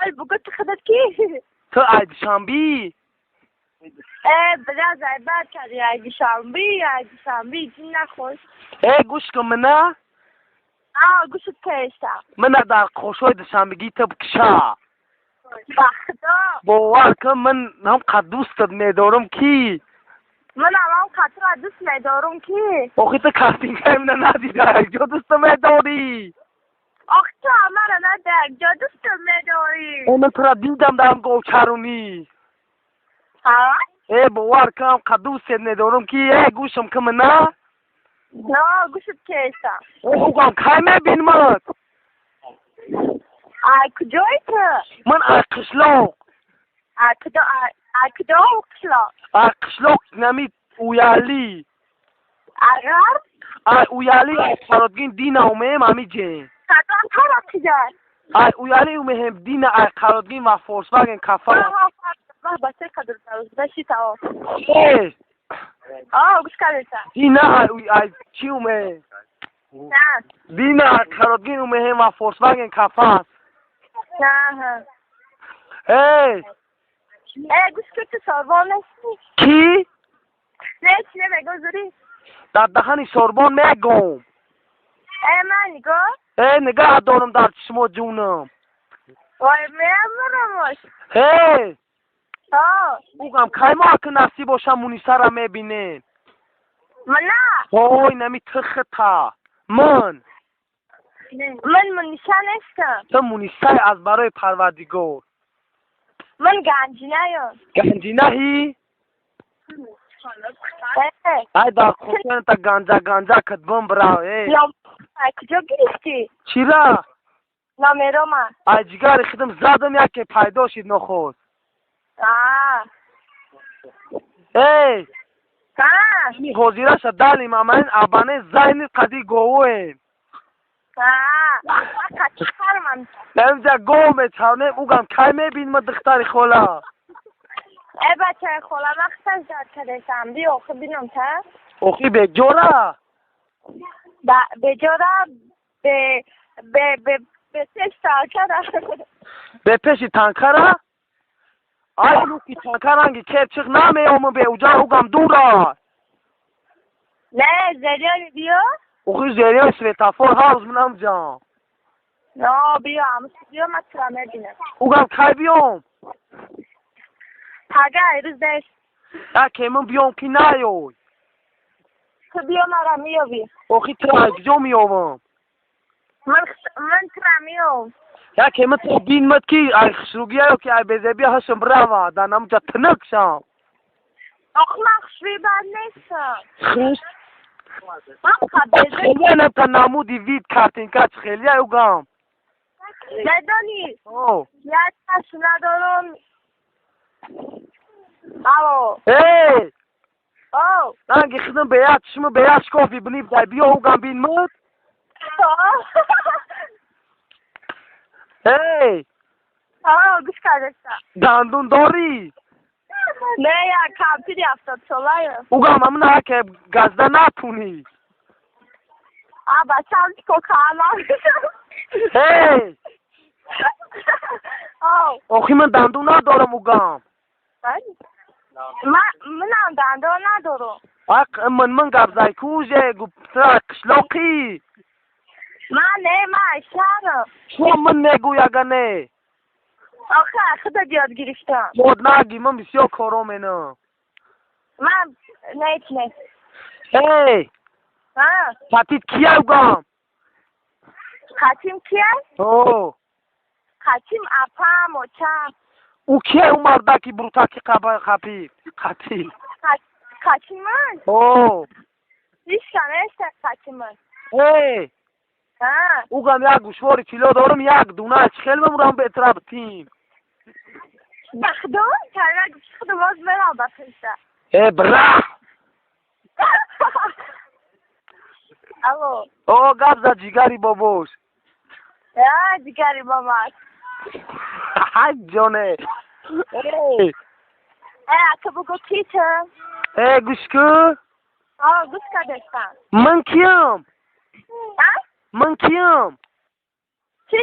ای بگو تو خودت کی؟ تو عید شنبی بلا زیبت کردی عید شنبی جین نخوش گوش کن منه گوشت کشتم منه در خوشوی دوشنبگی تو بکشه بخدا باور کن من هم قد دوستت میدارم کی من هم خطر دوست میدارم کی آخی تو کستینگ همینه ندیده کجا دوست میداری آخ تو همه را نده کجا دوست میداری من تو را دیدم در گوچرونی ها؟ باور کن قد دوست میدارم کی گوشم که منه نه گوشت کشتم اوگم که میبینمت کجایی تو؟ من قشلاق کجا اقشلا؟ قشلاق نمی اویالی اگر؟ اویالی فرادگین دین اومیم همی جین قدام تو را کجای؟ اویالی اومیم دین فرادگین و فورسواگن کفا بچه قدر دارست بشی تا گوش کردیسا دین چی اومیم نه دین فرادگین اومیم و فورسواگن کفا نه گوش که تو ساربان نیستی کی؟ نه چی نمیگذاری در دهنی سربان میگم من نگاه نگاه دارم در چشم جونم وای میبرمش بگم که ما که نصیب باشم مونیسه را میبینین من نه وای نمی تختا من منیشه نیستم تو مونیسه از برای پروردگار من گنجینه یم گنجینه هی؟ ای در خوشن تا گنجا کدبم برای کجا گرفتی؟ چی را؟ نمیرم من ای جگر خودم زدم یکی پیدا شید نخود می حضیره شد دالیم اما این ابانه زینی قدی گوهیم کچی خرمم نمیجا گوه میچونه اوگم که میبین ما دختر خولا بچه خولا وقت زد کردیسم بی آخه بینم تا اوخی به جورا به جورا به سش تاکره به پیشی تنکره آی لوکی تنکرنگی که چیخ نمیامو به اوجا اوگم دورا نه زریانی بیا اوخی زیریان سویتافور هاوز منم جان نه بیا همس بیا من ترا میبینم اوگم که بیام پگه ایروز دست که من بیام که نیوی تو بیا مرا میابی اوخی ترا کجا میامم من ترا میام که من تو بین مد کی ای خشروگی هایو که ای بیزبی هاشم براوا دا نمجا تنک شام آخ من خشوی بر نیستم خش من خبیزه خیلی نمتا نمودی وید کارتین کچ خیلی اوگم ندانی یه چشم ندارم نانگی خدم بیاد شما بیاد شکافی بنیب دای بیا اوگم بین مد گوش کردشم دندون داری نه یا کمپیری 70 ساله اوگم همونه که گزده نتونی بچه هم چکو کارم آخی من دندون ندارم اوگم منم دندان ندارم من گبزای کوزه گفت قشلاقی من شهرم شما من میگوی اگه نه آخه خدا یاد گرفتم مود نگی من بسیار کارم اینه من نه پتیت کیه اوگم خاتیم کیه؟ خاتیم اپم و چم او کیه او مردکی بروتاکی خپی خاتیم خاتیم من؟ هیچ کنه خاتیم من اوگم یک گوشواری کیلو دارم یک دونه چخیل بمورم به اطراب تیم بخدام تره خدا باز برام بفرسته برا گبزا جیگری بابوش جیگری بابا جانه که بگو کی تو؟ گوش که گوش کردستم من کیم من کیم چی؟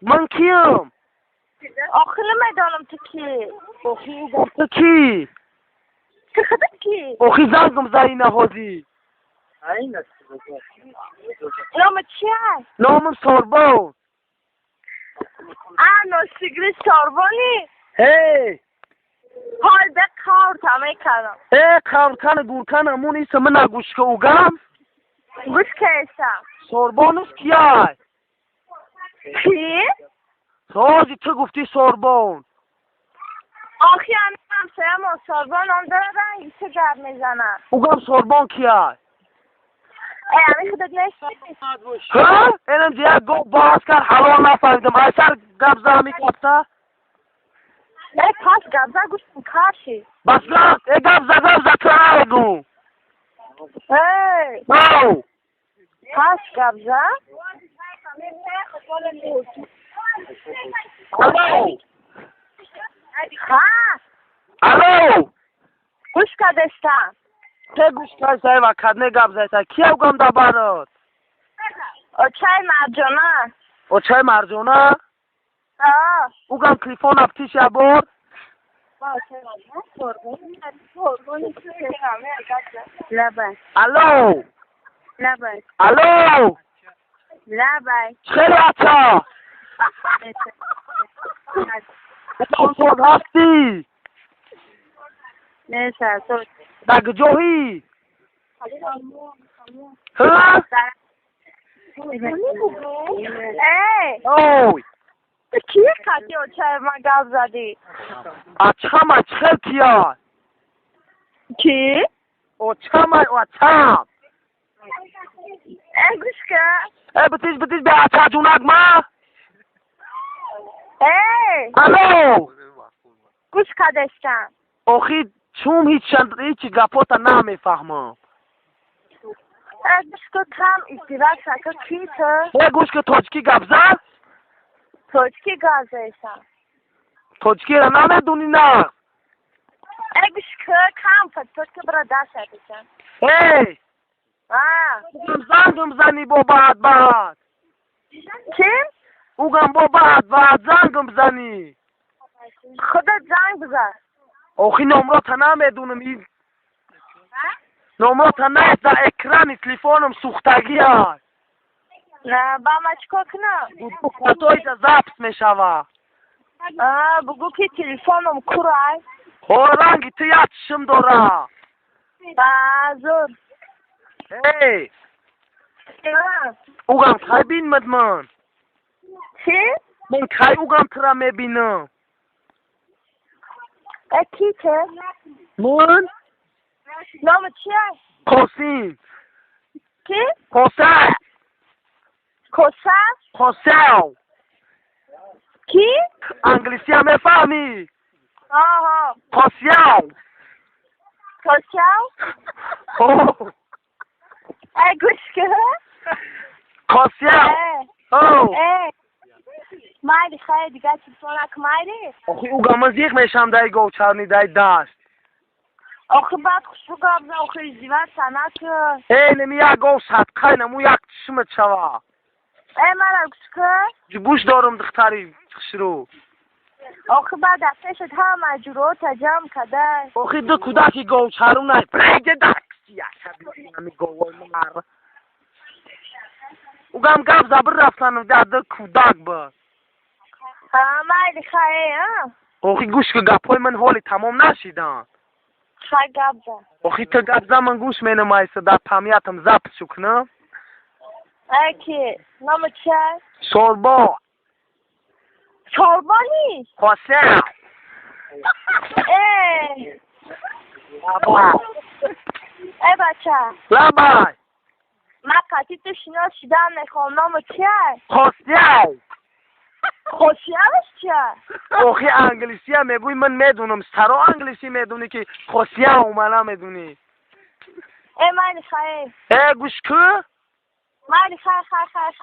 من کیم آخه نمیدانم تو کی. اوخی تو کی؟ تو خودت کی؟ اوخی زنگم زنی نهازی. نام چیه؟ نامم سوربون. نوشیگری سوربونی؟ هی حال به کار تمه کردم. کارکن گورکن امون ایسه من نگوش که اوگم گوش که ایسم. سوربونش کیای؟ کی؟ سازی تو گفتی سوربون. آخی هم سیم و سوربون هم داره رنگی چه گرد میزنن. اوگم سوربون کیای؟ امی خودت نیستی؟ ها؟ اینم دیگه گفت باز کرد حلال نفهمیدم ایسر گبزه همی گفته؟ پس گبزه گوش کارشی. بس گفت گبزه تو نگو. باو پس گبزه؟ الو ها الو گوش کدستم. چه گوش کردی و کدنه گبزه تا کی اوگم دا برات؟ چای مرجانه. او چای مرجانه؟ اوگم تلفن افتیش بر لبن الو لبن الو لبن خیلی اچا صوت هستی نیسه تو دگ جوهی ها؟ اوی تو کیه کتی و چای من گب زدی؟ اچم اچخل کیا کی؟ اچم اچم گوش که بتیش به اچا جونک ما الو گوش کدشتم. اوخی چوم هیچی گپوتا نمیفهمم. گوش که کم استیراد سکه کی تو؟ گوش که توچکی گبزن؟ توچکی گازشم. توچکی را نمیدونی نه؟ گوش که کم توچکی برا دست بکن. هی زنگم زنی با بعد چی؟ اوگم با بعد زنگم زنی خودت زنگ بزن. اوخی نمرات نمیدونم این نمرات نه در اکران تلفنم سوختگی هست. نه با ما چکا کنم؟ خطایی تا ضبط میشوه. بگو که تلفنم کرای. رنگی تو یاد چشم داره. بازور هی اوگم خواهی بینمد من. چی؟ من خواهی اوگم ترا میبینم. کی چه؟ من؟ نام چیه؟ قاسم. کی؟ قاسم. قاسم. کی؟ انگلیسی هم میفهمی؟ قاسم. گوش که؟ قاسم. مایدی خیلی دیگه تلفنک مایدی؟ آخی اوگم من زیخ میشم دای گوچرنی دای دست. آخه بعد خوشو گابزه آخه زیوت سنک. نمی یک گو صدقه نمو یک چشمت شوه. من گوش که؟ گوش دارم دختری شروع. آخه بعد دستشت همه جورو تجام کده. آخی دو کودکی گوچرونه برگه دکسی عصبی نمی گوه مر. اوگم گب زبر رفتن در دو کودک با. مایدی خیلی آخی گوش که گپای من حالی تمام نشیدن. خیلی گابزه. آخی تو گبزه من گوش می نمایسته در پامیتم زبط شکنم. کی؟ نام چه؟ سوربا. سوربانی؟ قاسم. لبای. بچه لبای. من قطعی تو شیدم نخوام. نام چیه؟ قاسم. خوشیمش چیه؟ آخی انگلیسی هم میگوی من میدونم سرا انگلیسی میدونی که خوشیم منم میدونی. من خیلی گوش که؟ من خیلی